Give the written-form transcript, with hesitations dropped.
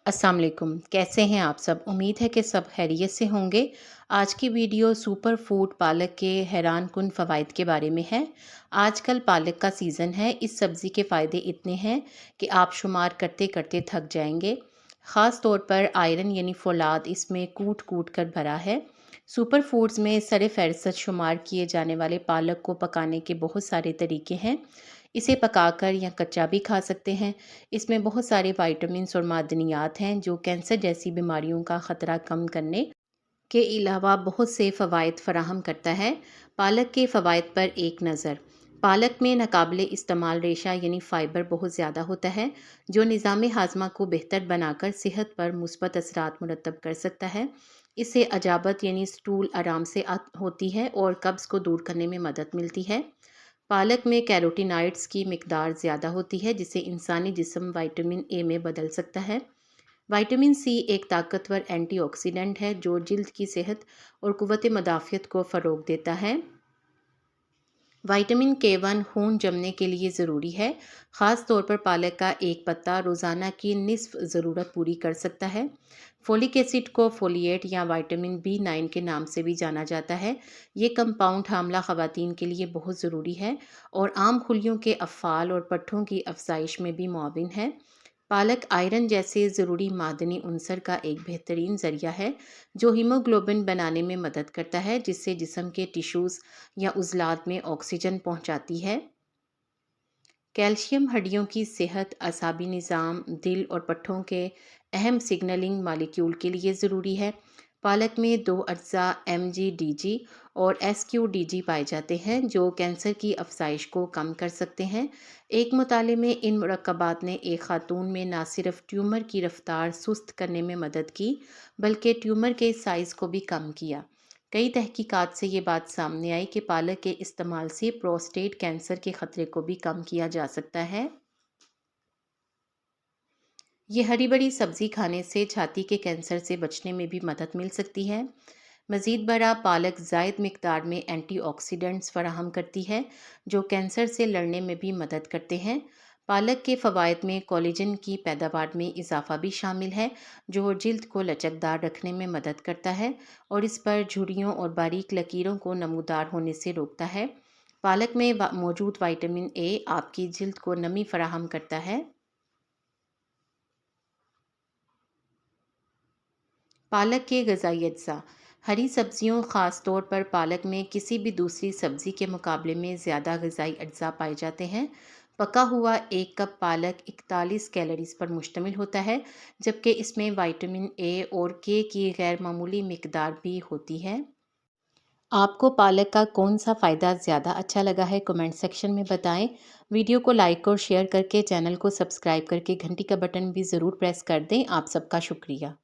अस्सलाम वालेकुम। कैसे हैं आप सब? उम्मीद है कि सब खैरियत से होंगे। आज की वीडियो सुपर फूड पालक के हैरान कुन फ़वाइद के बारे में है। आजकल पालक का सीज़न है। इस सब्ज़ी के फ़ायदे इतने हैं कि आप शुमार करते करते थक जाएंगे। ख़ास तौर पर आयरन यानी फ़ौलाद इसमें कूट कूट कर भरा है। सुपर फूड्स में सर फ़हरिस्त शुमार किए जाने वाले पालक को पकाने के बहुत सारे तरीके हैं। इसे पकाकर या कच्चा भी खा सकते हैं। इसमें बहुत सारे विटामिन्स और मादनियात हैं जो कैंसर जैसी बीमारियों का ख़तरा कम करने के अलावा बहुत से फ़वाइद फराहम करता है। पालक के फ़वाइद पर एक नज़र। पालक में नाकाबिले इस्तेमाल रेशा यानी फ़ाइबर बहुत ज़्यादा होता है जो निज़ाम हाज़मा को बेहतर बनाकर सेहत पर मुस्बत असरात मुरतब कर सकता है। इससे अजाबत यानी स्टूल आराम से होती है और कब्ज़ को दूर करने में मदद मिलती है। पालक में कैरोटीनॉइड्स की मिकदार ज़्यादा होती है जिसे इंसानी जिस्म विटामिन ए में बदल सकता है। विटामिन सी एक ताकतवर एंटीऑक्सीडेंट है जो जिल्द की सेहत और कुव्वत मदाफ़ियत को फ़रोग़ देता है। विटामिन के 1 खून जमने के लिए ज़रूरी है। ख़ास तौर पर पालक का एक पत्ता रोज़ाना की निसफ ज़रूरत पूरी कर सकता है। फोलिक एसिड को फोलिएट या विटामिन B9 के नाम से भी जाना जाता है। ये कंपाउंड हामला ख़वातीन के लिए बहुत ज़रूरी है और आम खुलियों के अफ़ाल और पट्ठों की अफजाइश में भी मुआविन है। पालक आयरन जैसे ज़रूरी मादनी उनसर का एक बेहतरीन ज़रिया है जो हीमोग्लोबिन बनाने में मदद करता है जिससे जिस्म के टिश्यूज़ या उज़लात में ऑक्सीजन पहुंचाती है। कैल्शियम हड्डियों की सेहत, असाबी निज़ाम, दिल और पट्ठों के अहम सिग्नलिंग मालिक्यूल के लिए ज़रूरी है। पालक में दो अज्जा MgDg और SqDg पाए जाते हैं जो कैंसर की अफजाइश को कम कर सकते हैं। एक मुताले में इन मुरक्कबात ने एक खातून में ना सिर्फ ट्यूमर की रफ्तार सुस्त करने में मदद की बल्कि ट्यूमर के साइज़ को भी कम किया। कई तहकीकात से ये बात सामने आई कि पालक के इस्तेमाल से प्रोस्टेट कैंसर के खतरे को भी कम किया जा सकता है। ये हरी बड़ी सब्ज़ी खाने से छाती के कैंसर से बचने में भी मदद मिल सकती है। मज़ीद बरा पालक ज़ायद मिकदार में एंटीऑक्सीडेंट्स फराहम करती है जो कैंसर से लड़ने में भी मदद करते हैं। पालक के फ़वाइद में कोलेजन की पैदावार में इजाफ़ा भी शामिल है जो जिल्द को लचकदार रखने में मदद करता है और इस पर झुर्रियों और बारीक लकीरों को नमूदार होने से रोकता है। पालक में मौजूद विटामिन ए आपकी जिल्द को नमी फराहम करता है। पालक के ग़िज़ाई अज्जा। हरी सब्जियों ख़ास तौर पर पालक में किसी भी दूसरी सब्ज़ी के मुकाबले में ज़्यादा ग़िज़ाई अज्जा पाए जाते हैं। पका हुआ एक कप पालक 41 कैलोरीज़ पर मुश्तमिल होता है जबकि इसमें विटामिन ए और के की गैर मामूली मिकदार भी होती है। आपको पालक का कौन सा फ़ायदा ज़्यादा अच्छा लगा है कमेंट सेक्शन में बताएं। वीडियो को लाइक और शेयर करके चैनल को सब्सक्राइब करके घंटी का बटन भी ज़रूर प्रेस कर दें। आप सबका शुक्रिया।